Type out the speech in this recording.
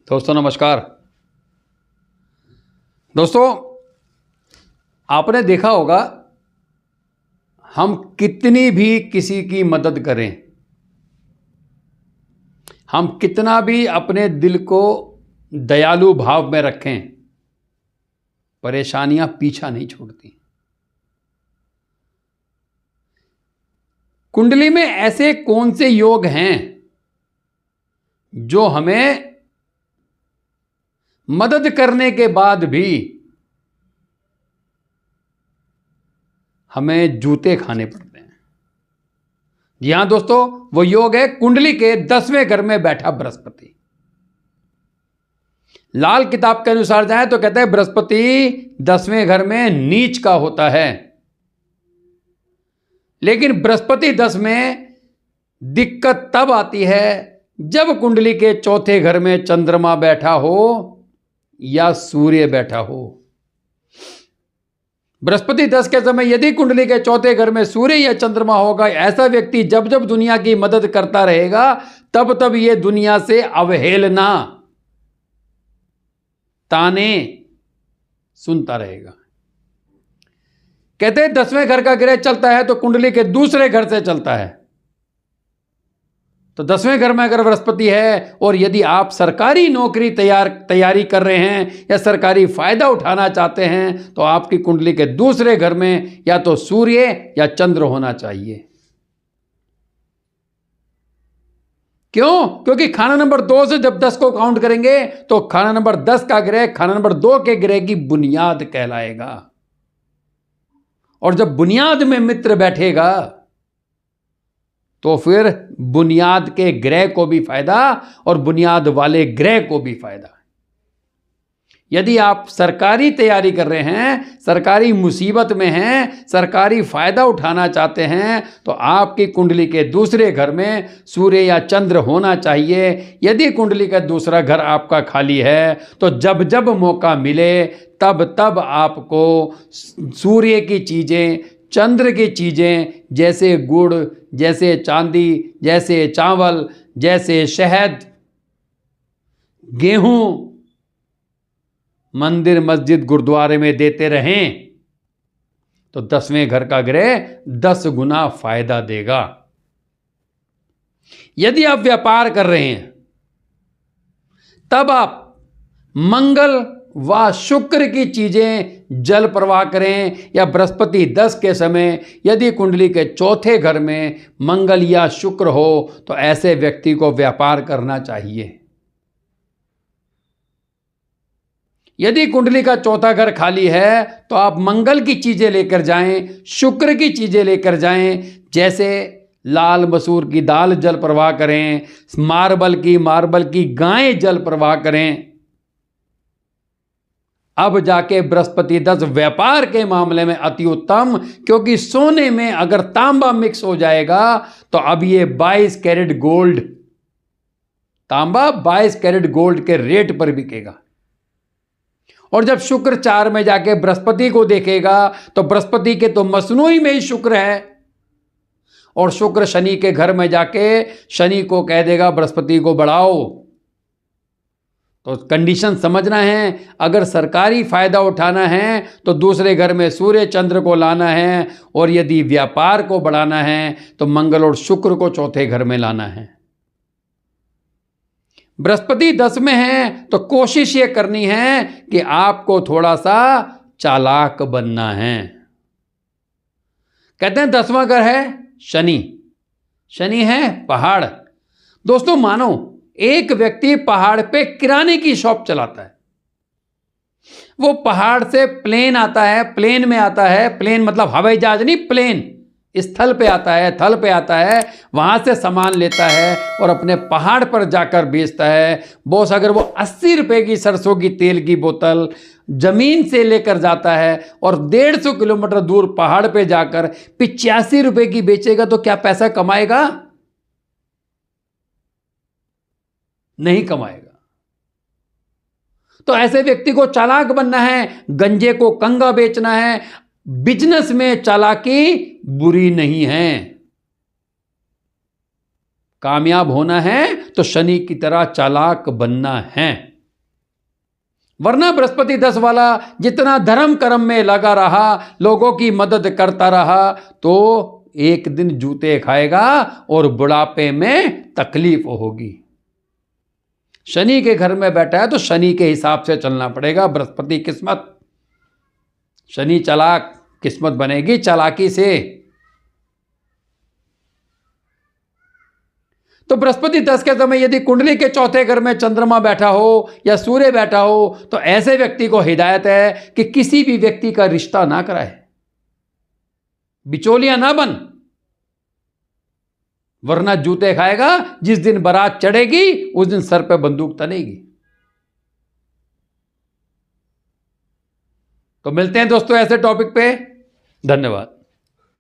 दोस्तों नमस्कार। दोस्तों आपने देखा होगा, हम कितनी भी किसी की मदद करें, हम कितना भी अपने दिल को दयालु भाव में रखें, परेशानियां पीछा नहीं छोड़ती। कुंडली में ऐसे कौन से योग हैं जो हमें मदद करने के बाद भी हमें जूते खाने पड़ते हैं? जी हां दोस्तों, वो योग है कुंडली के 10वें घर में बैठा बृहस्पति। लाल किताब के अनुसार जाए तो कहते हैं बृहस्पति 10वें घर में नीच का होता है, लेकिन बृहस्पति 10 में दिक्कत तब आती है जब कुंडली के चौथे घर में चंद्रमा बैठा हो या सूर्य बैठा हो। बृहस्पति 10 के समय यदि कुंडली के चौथे घर में सूर्य या चंद्रमा होगा, ऐसा व्यक्ति जब जब दुनिया की मदद करता रहेगा तब तब यह दुनिया से अवहेलना, ताने सुनता रहेगा। कहते हैं 10वें घर का ग्रह चलता है तो कुंडली के दूसरे घर से चलता है। तो 10वें घर में अगर बृहस्पति है और यदि आप सरकारी नौकरी तैयारी कर रहे हैं या सरकारी फायदा उठाना चाहते हैं तो आपकी कुंडली के दूसरे घर में या तो सूर्य या चंद्र होना चाहिए। क्यों? क्योंकि खाना नंबर 2 से जब 10 को काउंट करेंगे तो खाना नंबर 10 का ग्रह खाना नंबर 2 के ग्रह की बुनियाद कहलाएगा। और जब बुनियाद में मित्र बैठेगा तो फिर बुनियाद के ग्रह को भी फायदा और बुनियाद वाले ग्रह को भी फायदा। यदि आप सरकारी तैयारी कर रहे हैं, सरकारी मुसीबत में हैं, सरकारी फायदा उठाना चाहते हैं तो आपकी कुंडली के दूसरे घर में सूर्य या चंद्र होना चाहिए। यदि कुंडली का दूसरा घर आपका खाली है तो जब जब मौका मिले तब तब आपको सूर्य की चीजें, चंद्र की चीजें जैसे गुड़, जैसे चांदी, जैसे चावल, जैसे शहद, गेहूं मंदिर मस्जिद गुरुद्वारे में देते रहें तो 10वें घर का ग्रह 10 गुना फायदा देगा। यदि आप व्यापार कर रहे हैं तब आप मंगल व शुक्र की चीजें जल प्रवाह करें, या बृहस्पति 10 के समय यदि कुंडली के चौथे घर में मंगल या शुक्र हो तो ऐसे व्यक्ति को व्यापार करना चाहिए। यदि कुंडली का चौथा घर खाली है तो आप मंगल की चीजें लेकर जाएं, शुक्र की चीजें लेकर जाएं, जैसे लाल मसूर की दाल जल प्रवाह करें, मार्बल की गायें जल प्रवाह करें। अब जाके बृहस्पति 10 व्यापार के मामले में अति उत्तम, क्योंकि सोने में अगर तांबा मिक्स हो जाएगा तो अब ये 22 कैरेट गोल्ड, तांबा 22 कैरेट गोल्ड के रेट पर बिकेगा। और जब शुक्र 4 में जाके बृहस्पति को देखेगा तो बृहस्पति के तो मसनूई में ही शुक्र है, और शुक्र शनि के घर में जाके शनि को कह देगा बृहस्पति को बढ़ाओ। तो कंडीशन समझना है, अगर सरकारी फायदा उठाना है तो दूसरे घर में सूर्य चंद्र को लाना है, और यदि व्यापार को बढ़ाना है तो मंगल और शुक्र को चौथे घर में लाना है। बृहस्पति 10 में है तो कोशिश ये करनी है कि आपको थोड़ा सा चालाक बनना है। कहते हैं 10वां घर है शनि, शनि है पहाड़। दोस्तों मानो एक व्यक्ति पहाड़ पे किराने की शॉप चलाता है, वो पहाड़ से प्लेन आता है, प्लेन में आता है, प्लेन मतलब हवाई जहाज नहीं, प्लेन स्थल पे आता है, थल पे आता है, वहां से सामान लेता है और अपने पहाड़ पर जाकर बेचता है। बॉस अगर वो 80 रुपए की सरसों की तेल की बोतल जमीन से लेकर जाता है और 150 किलोमीटर दूर पहाड़ पे जाकर 85 रुपए की बेचेगा तो क्या पैसा कमाएगा? नहीं कमाएगा। तो ऐसे व्यक्ति को चालाक बनना है, गंजे को कंगा बेचना है। बिजनेस में चालाकी बुरी नहीं है, कामयाब होना है तो शनि की तरह चालाक बनना है। वरना बृहस्पति 10 वाला जितना धर्म कर्म में लगा रहा, लोगों की मदद करता रहा, तो एक दिन जूते खाएगा और बुढ़ापे में तकलीफ होगी। शनि के घर में बैठा है तो शनि के हिसाब से चलना पड़ेगा। बृहस्पति किस्मत, शनि चालाक, किस्मत बनेगी चालाकी से। तो बृहस्पति 10 के समय यदि कुंडली के चौथे घर में चंद्रमा बैठा हो या सूर्य बैठा हो तो ऐसे व्यक्ति को हिदायत है कि किसी भी व्यक्ति का रिश्ता ना कराए, बिचौलिया ना बन, वरना जूते खाएगा। जिस दिन बारात चढ़ेगी उस दिन सर पे बंदूक तनेगी। तो मिलते हैं दोस्तों ऐसे टॉपिक पे। धन्यवाद।